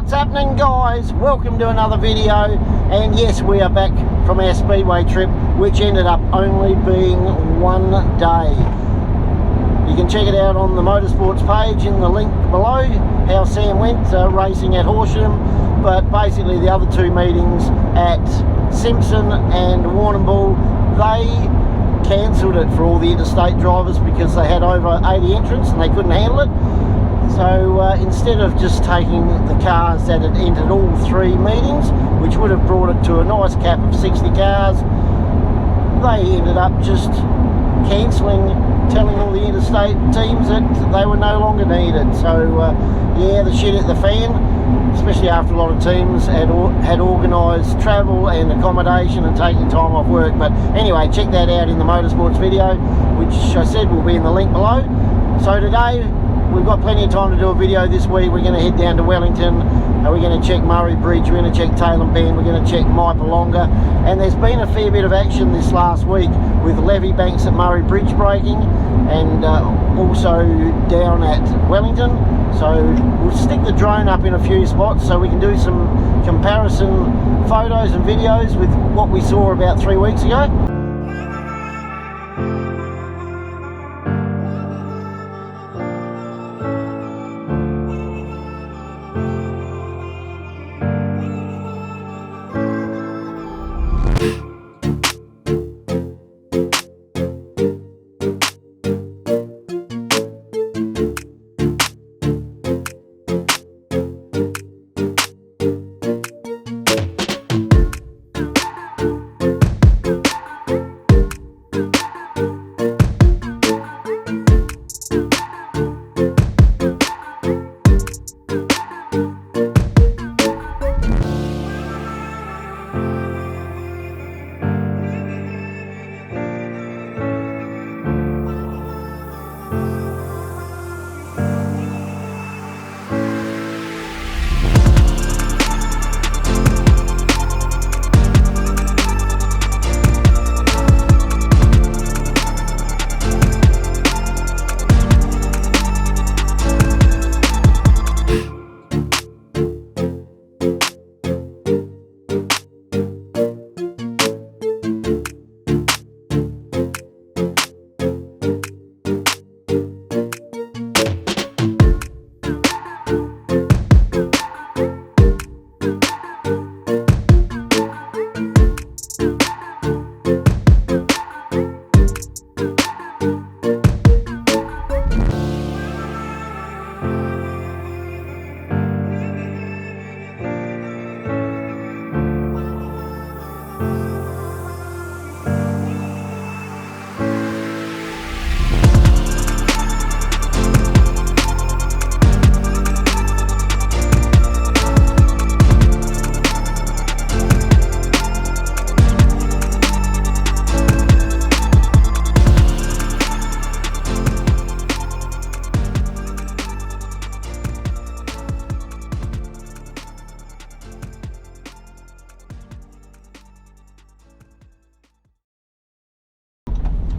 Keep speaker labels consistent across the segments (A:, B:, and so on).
A: What's happening, guys? Welcome to another video, and yes, we are back from our speedway trip, which ended up only being 1 day. You can check it out on the motorsports page in the link below, how Sam went racing at Horsham. But basically the other two meetings at Simpson and Warrnambool, they cancelled it for all the interstate drivers because they had over 80 entrants and they couldn't handle it. So instead of just taking the cars that had entered all three meetings, which would have brought it to a nice cap of 60 cars, they ended up just cancelling, telling all the interstate teams that they were no longer needed. So yeah, the shit hit the fan, especially after a lot of teams had organised travel and accommodation and taking time off work. But anyway, check that out in the motorsports video, which I said will be in the link below. So today, we've got plenty of time to do a video this week. We're going to head down to Wellington. We're going to check Murray Bridge. We're going to check Tailem Bend. We're going to check Mypolonga. And there's been a fair bit of action this last week with levy banks at Murray Bridge breaking, and also down at Wellington. So we'll stick the drone up in a few spots so we can do some comparison photos and videos with what we saw about 3 weeks ago.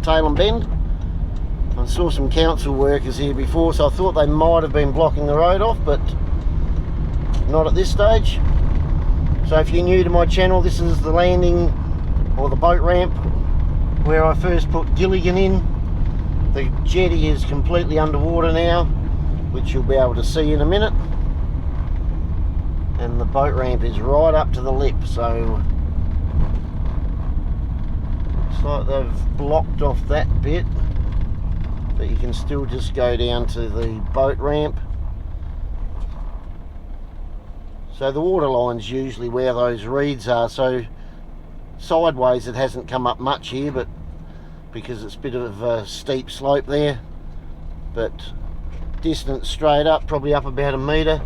A: Tailem Bend. I saw some council workers here before, so I thought they might have been blocking the road off, but not at this stage. So if you're new to my channel, this is the landing or the boat ramp where I first put Gilligan in. The jetty is completely underwater now, which you'll be able to see in a minute, and the boat ramp is right up to the lip, so like they've blocked off that bit, but you can still just go down to the boat ramp. So the water line's usually where those reeds are, so sideways it hasn't come up much here, but because it's a bit of a steep slope there. But distance straight up, probably up about 1 metre,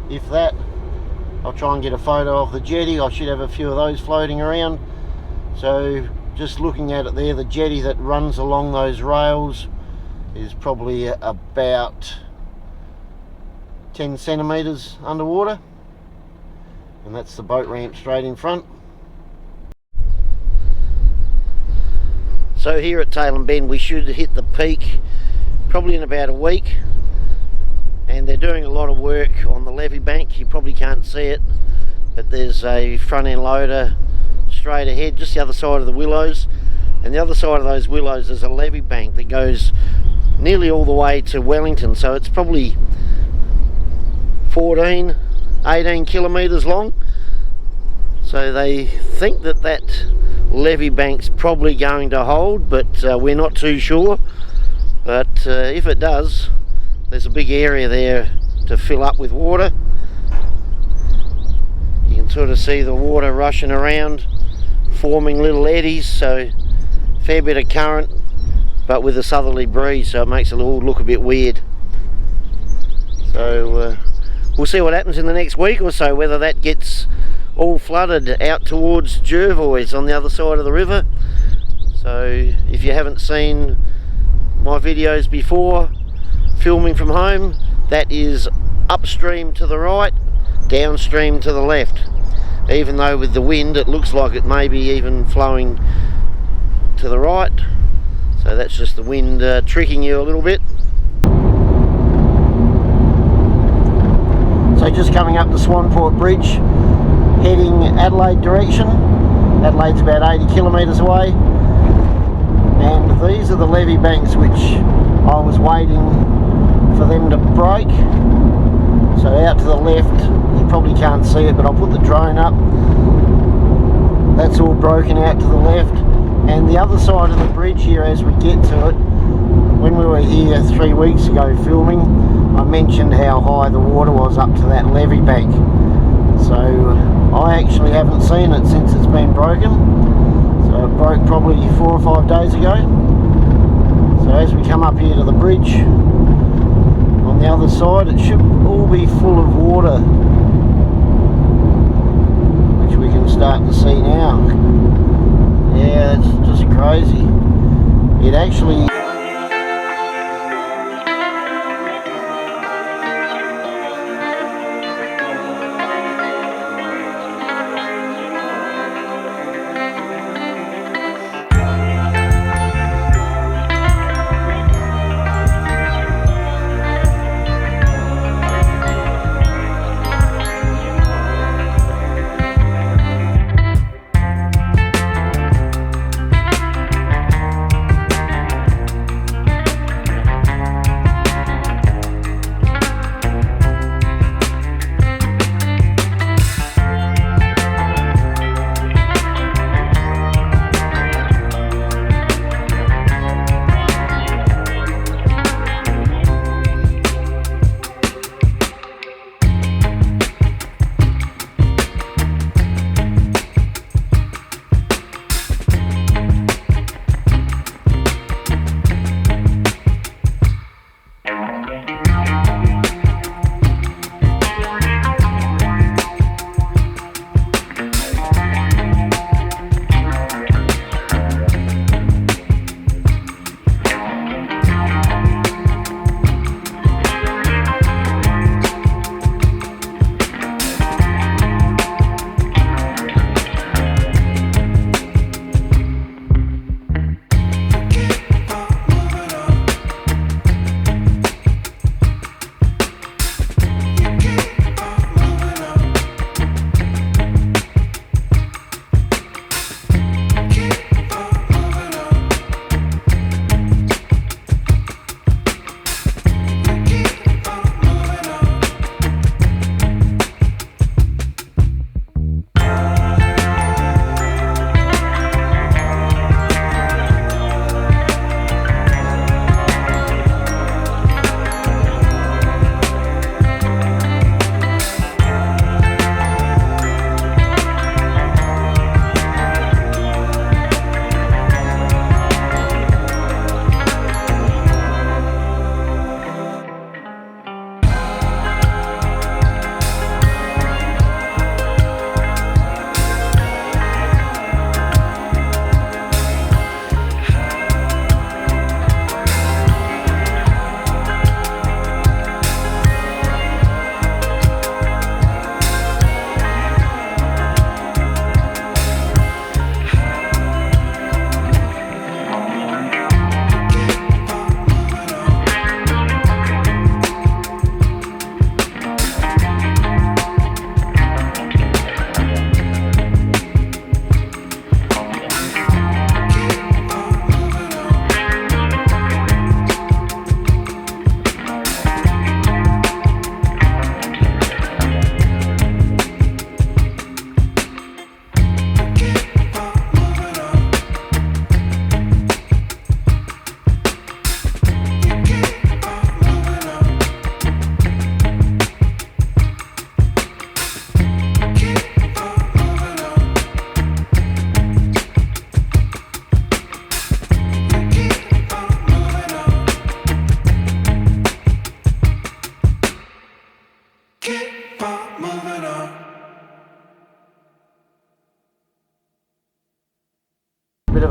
A: if that. I'll try and get a photo of the jetty. I should have a few of those floating around. So just looking at it there, the jetty that runs along those rails is probably about 10 centimetres underwater, and that's the boat ramp straight in front. So here at Tailem Bend we should hit the peak probably in about a week, and they're doing a lot of work on the levee bank. You probably can't see it, but there's a front end loader straight ahead, just the other side of the willows, and the other side of those willows is a levee bank that goes nearly all the way to Wellington, so it's probably 18 kilometres long. So they think that that levee bank's probably going to hold, but we're not too sure. But if it does, there's a big area there to fill up with water. You can sort of see the water rushing around, forming little eddies, so fair bit of current, but with a southerly breeze, so it makes it all look a bit weird. So we'll see what happens in the next week or so, whether that gets all flooded out towards Jervois on the other side of the river. So if you haven't seen my videos before, filming from home, that is upstream to the right, downstream to the left. Even though with the wind it looks like it may be even flowing to the right. So that's just the wind tricking you a little bit. So just coming up the Swanport Bridge, heading Adelaide direction. Adelaide's about 80 kilometres away, and these are the levee banks which I was waiting for them to break. So out to the left, you probably can't see it, but I'll put the drone up. That's all broken out to the left, and the other side of the bridge here, as we get to it, when we were here 3 weeks ago filming, I mentioned how high the water was up to that levee bank. So I actually haven't seen it since it's been broken. So it broke probably 4 or 5 days ago. So as we come up here to the bridge, on the other side it should all be full of water, which we can start to see now. Yeah, it's just crazy. It actually...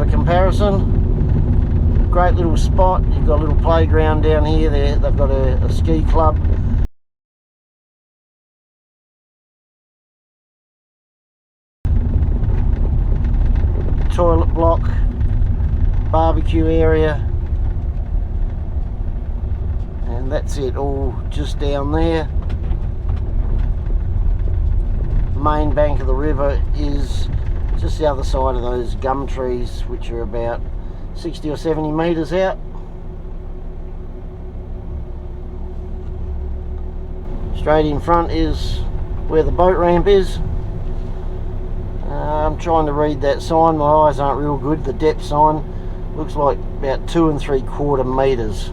A: of a comparison. Great little spot. You've got a little playground down here. They've got a ski club. Toilet block, barbecue area, and that's it, all just down there. The main bank of the river is just the other side of those gum trees, which are about 60 or 70 metres out. Straight in front is where the boat ramp is. I'm trying to read that sign, my eyes aren't real good. The depth sign looks like about 2 3/4 metres.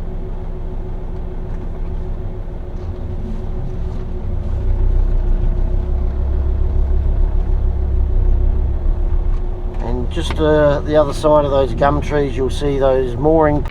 A: And just the other side of those gum trees, you'll see those mooring.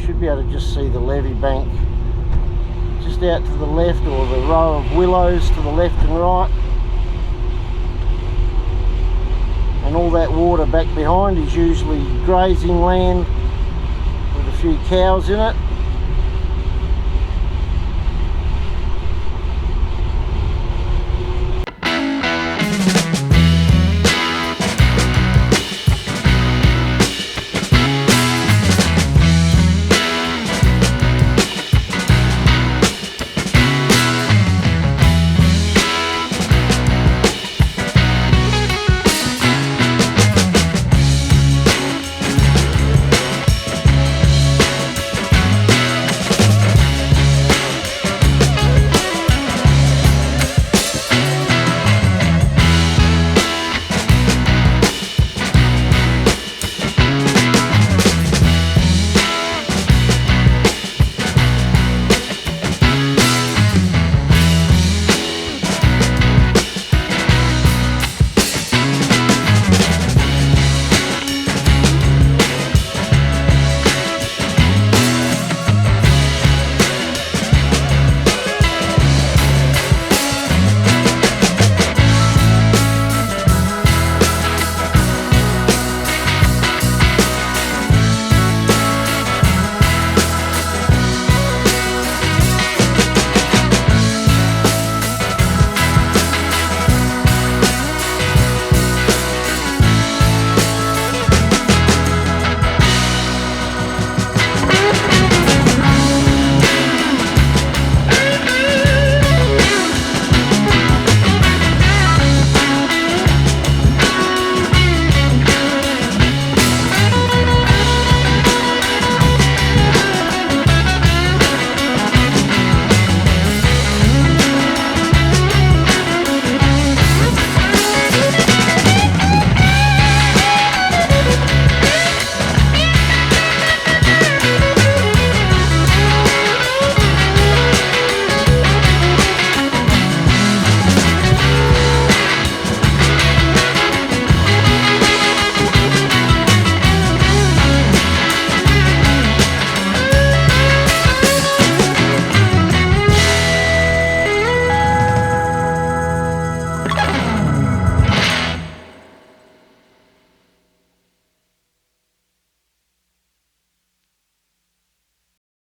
A: Should be able to just see the levee bank just out to the left, or the row of willows to the left and right, and all that water back behind is usually grazing land with a few cows in it.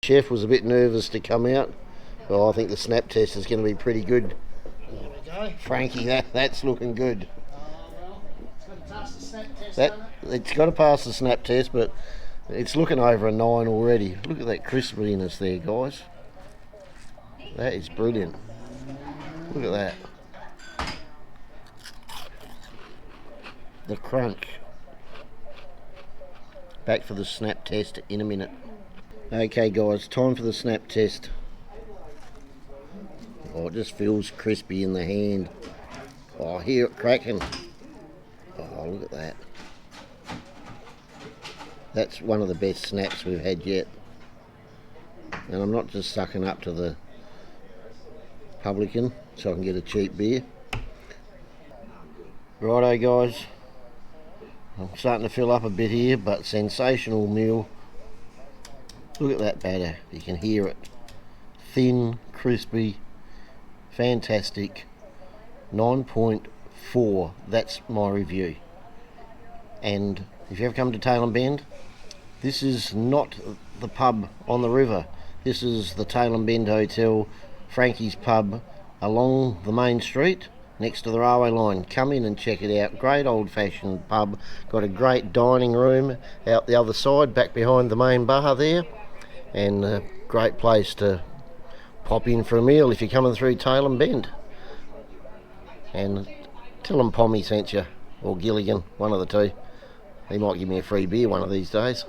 A: Chef was a bit nervous to come out. Well, I think the snap test is going to be pretty good.
B: There we go.
A: Frankie, that's looking good.
B: Well, it's got to pass the snap test,
A: It's got to pass the snap test, but it's looking over a 9 already. Look at that crispiness there, guys. That is brilliant. Look at that. The crunch. Back for the snap test in a minute. Okay guys, time for the snap test. Oh, it just feels crispy in the hand. Oh, I hear it cracking. Oh, look at that. That's one of the best snaps we've had yet. And I'm not just sucking up to the publican so I can get a cheap beer. Righto guys, I'm starting to fill up a bit here, but sensational meal. Look at that batter, you can hear it. Thin, crispy, fantastic. 9.4, that's my review. And if you ever come to Tailem Bend, this is not the pub on the river. This is the Tailem Bend Hotel, Frankie's pub, along the main street next to the railway line. Come in and check it out. Great old-fashioned pub. Got a great dining room out the other side, back behind the main bar there. And a great place to pop in for a meal if you're coming through Tailem Bend. And tell them Pommy sent you, or Gilligan, one of the two. He might give me a free beer one of these days.